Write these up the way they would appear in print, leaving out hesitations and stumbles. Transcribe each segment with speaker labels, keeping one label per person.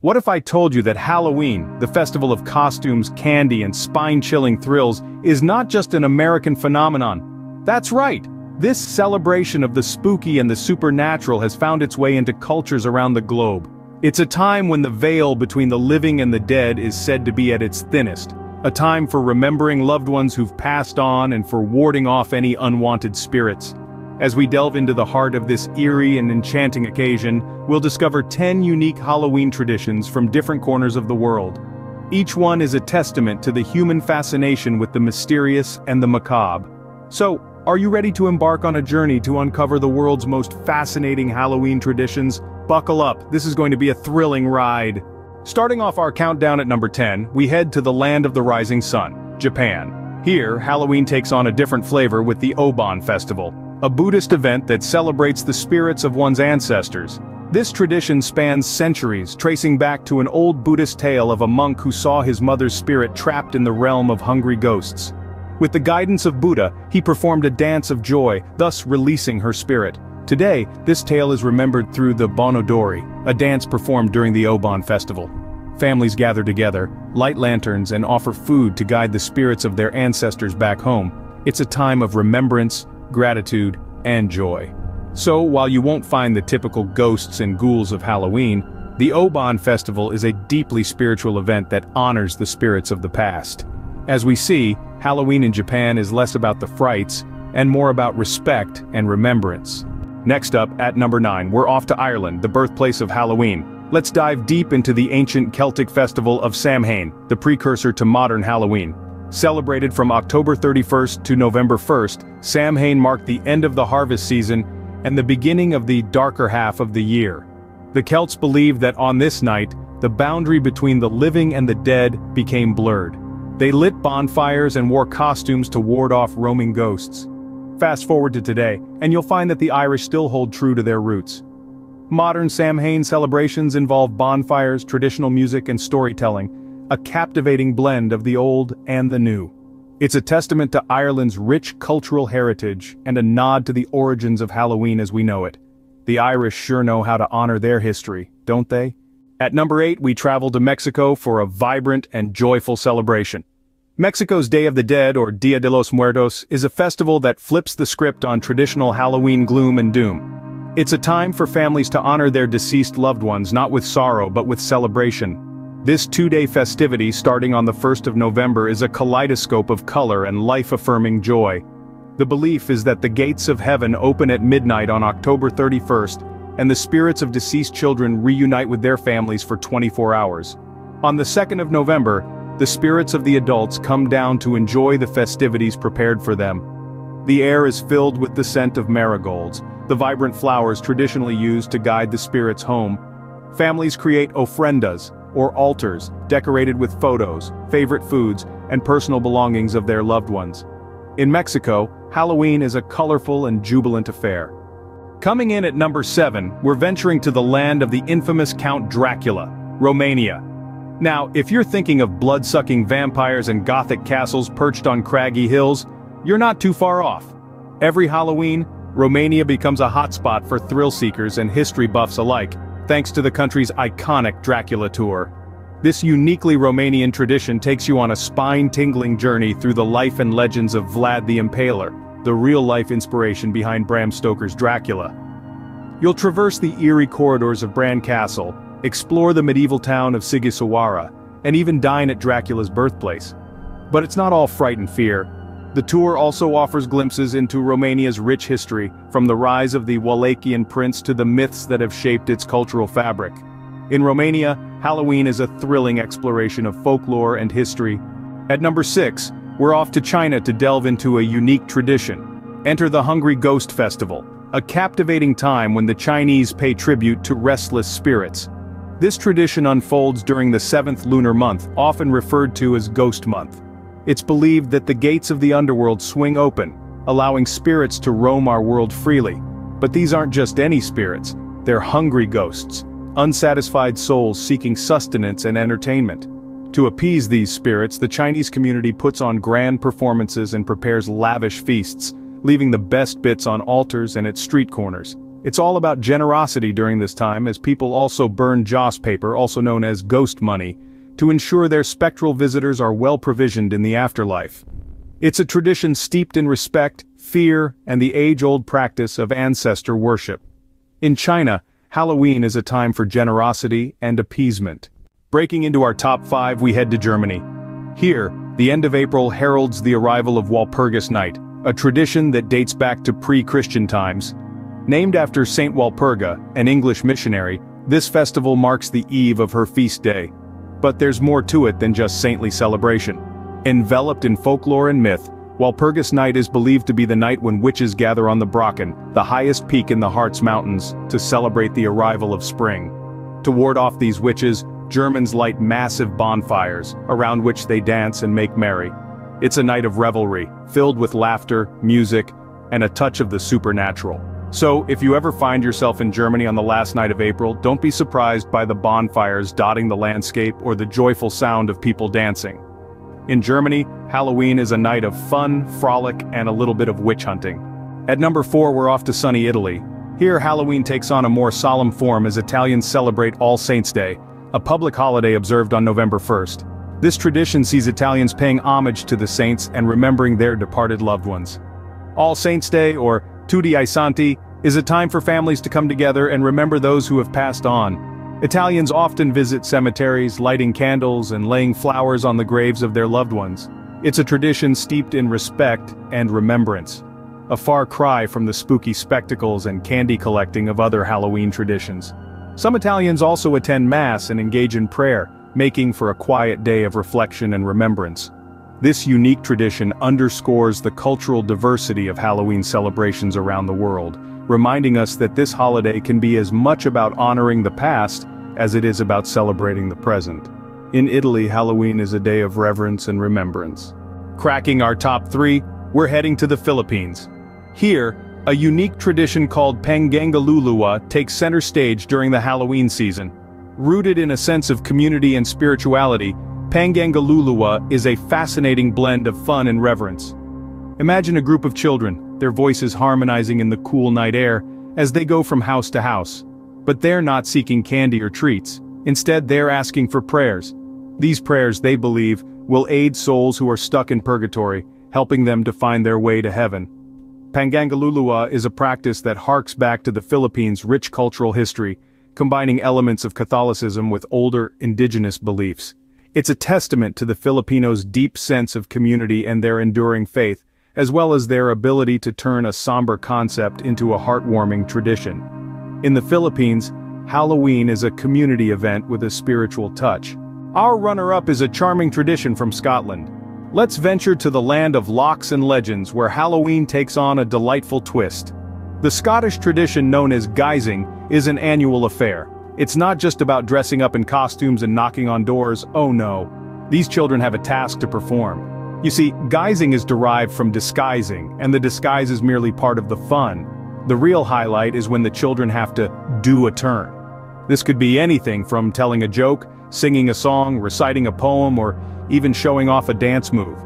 Speaker 1: What if I told you that Halloween, the festival of costumes, candy, and spine-chilling thrills, is not just an American phenomenon? That's right! This celebration of the spooky and the supernatural has found its way into cultures around the globe. It's a time when the veil between the living and the dead is said to be at its thinnest. A time for remembering loved ones who've passed on and for warding off any unwanted spirits. As we delve into the heart of this eerie and enchanting occasion, we'll discover 10 unique Halloween traditions from different corners of the world. Each one is a testament to the human fascination with the mysterious and the macabre. So, are you ready to embark on a journey to uncover the world's most fascinating Halloween traditions? Buckle up, this is going to be a thrilling ride. Starting off our countdown at number 10, we head to the land of the rising sun, Japan. Here, Halloween takes on a different flavor with the Obon Festival, a Buddhist event that celebrates the spirits of one's ancestors. This tradition spans centuries, tracing back to an old Buddhist tale of a monk who saw his mother's spirit trapped in the realm of hungry ghosts. With the guidance of Buddha, he performed a dance of joy, thus releasing her spirit. Today, this tale is remembered through the Bonodori, a dance performed during the Obon Festival. Families gather together, light lanterns, and offer food to guide the spirits of their ancestors back home. It's a time of remembrance, gratitude, and joy. So, while you won't find the typical ghosts and ghouls of Halloween, the Obon Festival is a deeply spiritual event that honors the spirits of the past. As we see, Halloween in Japan is less about the frights, and more about respect and remembrance. Next up, at number 9, we're off to Ireland, the birthplace of Halloween. Let's dive deep into the ancient Celtic festival of Samhain, the precursor to modern Halloween. Celebrated from October 31st to November 1st, Samhain marked the end of the harvest season and the beginning of the darker half of the year. The Celts believed that on this night, the boundary between the living and the dead became blurred. They lit bonfires and wore costumes to ward off roaming ghosts. Fast forward to today, and you'll find that the Irish still hold true to their roots. Modern Samhain celebrations involve bonfires, traditional music, and storytelling, a captivating blend of the old and the new. It's a testament to Ireland's rich cultural heritage and a nod to the origins of Halloween as we know it. The Irish sure know how to honor their history, don't they? At number 8, we travel to Mexico for a vibrant and joyful celebration. Mexico's Day of the Dead, or Dia de los Muertos, is a festival that flips the script on traditional Halloween gloom and doom. It's a time for families to honor their deceased loved ones not with sorrow but with celebration. This 2-day festivity starting on the 1st of November is a kaleidoscope of color and life-affirming joy. The belief is that the gates of heaven open at midnight on October 31st, and the spirits of deceased children reunite with their families for 24 hours. On the 2nd of November, the spirits of the adults come down to enjoy the festivities prepared for them. The air is filled with the scent of marigolds, the vibrant flowers traditionally used to guide the spirits home. Families create ofrendas, or altars, decorated with photos, favorite foods, and personal belongings of their loved ones. In Mexico, Halloween is a colorful and jubilant affair. Coming in at number 7, we're venturing to the land of the infamous Count Dracula, Romania. Now, if you're thinking of blood-sucking vampires and gothic castles perched on craggy hills, you're not too far off. Every Halloween, Romania becomes a hotspot for thrill-seekers and history buffs alike, thanks to the country's iconic Dracula tour. This uniquely Romanian tradition takes you on a spine-tingling journey through the life and legends of Vlad the Impaler, the real-life inspiration behind Bram Stoker's Dracula. You'll traverse the eerie corridors of Bran Castle, explore the medieval town of Sighisawara, and even dine at Dracula's birthplace. But it's not all fright and fear. The tour also offers glimpses into Romania's rich history, from the rise of the Wallachian prince to the myths that have shaped its cultural fabric. In Romania, Halloween is a thrilling exploration of folklore and history. At number 6, we're off to China to delve into a unique tradition. Enter the Hungry Ghost Festival, a captivating time when the Chinese pay tribute to restless spirits. This tradition unfolds during the 7th lunar month, often referred to as Ghost Month. It's believed that the gates of the underworld swing open, allowing spirits to roam our world freely. But these aren't just any spirits, they're hungry ghosts, unsatisfied souls seeking sustenance and entertainment. To appease these spirits, the Chinese community puts on grand performances and prepares lavish feasts, leaving the best bits on altars and at street corners. It's all about generosity during this time, as people also burn joss paper, also known as ghost money, to ensure their spectral visitors are well provisioned in the afterlife. It's a tradition steeped in respect, fear, and the age-old practice of ancestor worship. In China, Halloween is a time for generosity and appeasement. Breaking into our top 5, we head to Germany. Here, the end of April heralds the arrival of Walpurgis Night, a tradition that dates back to pre-Christian times. Named after Saint Walpurga, an English missionary, this festival marks the eve of her feast day. But there's more to it than just saintly celebration. Enveloped in folklore and myth, Walpurgis Night is believed to be the night when witches gather on the Brocken, the highest peak in the Harz Mountains, to celebrate the arrival of spring. To ward off these witches, Germans light massive bonfires, around which they dance and make merry. It's a night of revelry, filled with laughter, music, and a touch of the supernatural. So, if you ever find yourself in Germany on the last night of April, don't be surprised by the bonfires dotting the landscape or the joyful sound of people dancing. In Germany, Halloween is a night of fun, frolic, and a little bit of witch hunting. At number 4, we're off to sunny Italy. Here, Halloween takes on a more solemn form as Italians celebrate All Saints' Day, a public holiday observed on November 1st. This tradition sees Italians paying homage to the saints and remembering their departed loved ones. All Saints' Day, or Tutti ai Santi, is a time for families to come together and remember those who have passed on. Italians often visit cemeteries, lighting candles and laying flowers on the graves of their loved ones. It's a tradition steeped in respect and remembrance. A far cry from the spooky spectacles and candy collecting of other Halloween traditions. Some Italians also attend Mass and engage in prayer, making for a quiet day of reflection and remembrance. This unique tradition underscores the cultural diversity of Halloween celebrations around the world, reminding us that this holiday can be as much about honoring the past as it is about celebrating the present. In Italy, Halloween is a day of reverence and remembrance. Cracking our top 3, we're heading to the Philippines. Here, a unique tradition called Pangangaluluwa takes center stage during the Halloween season. Rooted in a sense of community and spirituality, Pangangaluluwa is a fascinating blend of fun and reverence. Imagine a group of children, their voices harmonizing in the cool night air, as they go from house to house. But they're not seeking candy or treats. Instead, they're asking for prayers. These prayers, they believe, will aid souls who are stuck in purgatory, helping them to find their way to heaven. Pangangaluluwa is a practice that harks back to the Philippines' rich cultural history, combining elements of Catholicism with older, indigenous beliefs. It's a testament to the Filipinos' deep sense of community and their enduring faith, as well as their ability to turn a somber concept into a heartwarming tradition. In the Philippines, Halloween is a community event with a spiritual touch. Our runner-up is a charming tradition from Scotland. Let's venture to the land of locks and legends, where Halloween takes on a delightful twist. The Scottish tradition known as Guising is an annual affair. It's not just about dressing up in costumes and knocking on doors, oh no. These children have a task to perform. You see, guising is derived from disguising, and the disguise is merely part of the fun. The real highlight is when the children have to do a turn. This could be anything from telling a joke, singing a song, reciting a poem, or even showing off a dance move.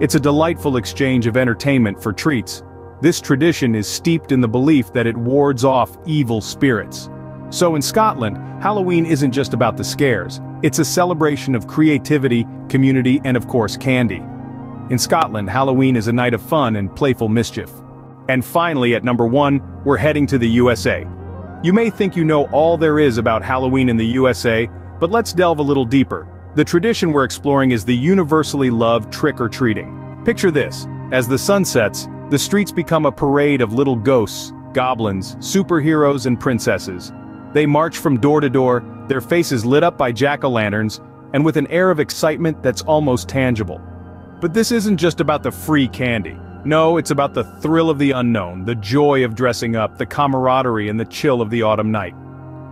Speaker 1: It's a delightful exchange of entertainment for treats. This tradition is steeped in the belief that it wards off evil spirits. So in Scotland, Halloween isn't just about the scares. It's a celebration of creativity, community, and of course candy. In Scotland, Halloween is a night of fun and playful mischief. And finally, at number 1, we're heading to the USA. You may think you know all there is about Halloween in the USA, but let's delve a little deeper. The tradition we're exploring is the universally loved trick-or-treating. Picture this: as the sun sets, the streets become a parade of little ghosts, goblins, superheroes, and princesses. They march from door to door, their faces lit up by jack-o'-lanterns, and with an air of excitement that's almost tangible. But this isn't just about the free candy. No, it's about the thrill of the unknown, the joy of dressing up, the camaraderie and the chill of the autumn night.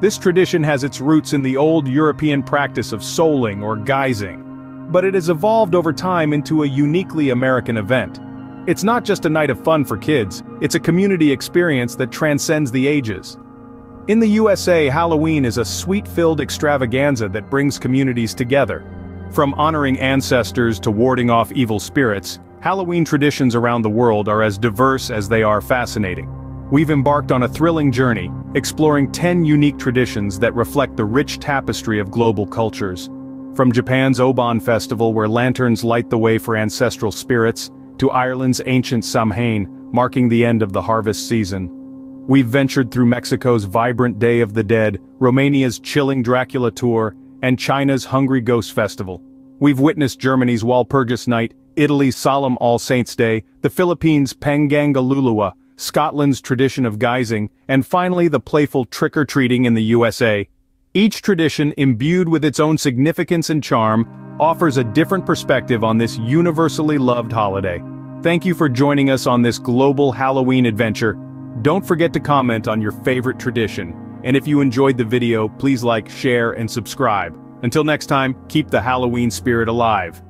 Speaker 1: This tradition has its roots in the old European practice of souling or guising, but it has evolved over time into a uniquely American event. It's not just a night of fun for kids, it's a community experience that transcends the ages. In the USA, Halloween is a sweet-filled extravaganza that brings communities together. From honoring ancestors to warding off evil spirits, Halloween traditions around the world are as diverse as they are fascinating. We've embarked on a thrilling journey, exploring 10 unique traditions that reflect the rich tapestry of global cultures. From Japan's Obon festival where lanterns light the way for ancestral spirits, to Ireland's ancient Samhain, marking the end of the harvest season. We've ventured through Mexico's vibrant Day of the Dead, Romania's chilling Dracula tour, and China's Hungry Ghost Festival. We've witnessed Germany's Walpurgis Night, Italy's solemn All Saints' Day, the Philippines' Pangangaluluwa, Scotland's tradition of Guising, and finally the playful trick-or-treating in the USA. Each tradition, imbued with its own significance and charm, offers a different perspective on this universally loved holiday. Thank you for joining us on this global Halloween adventure. Don't forget to comment on your favorite tradition, and if you enjoyed the video, please like, share, and subscribe. Until next time, keep the Halloween spirit alive.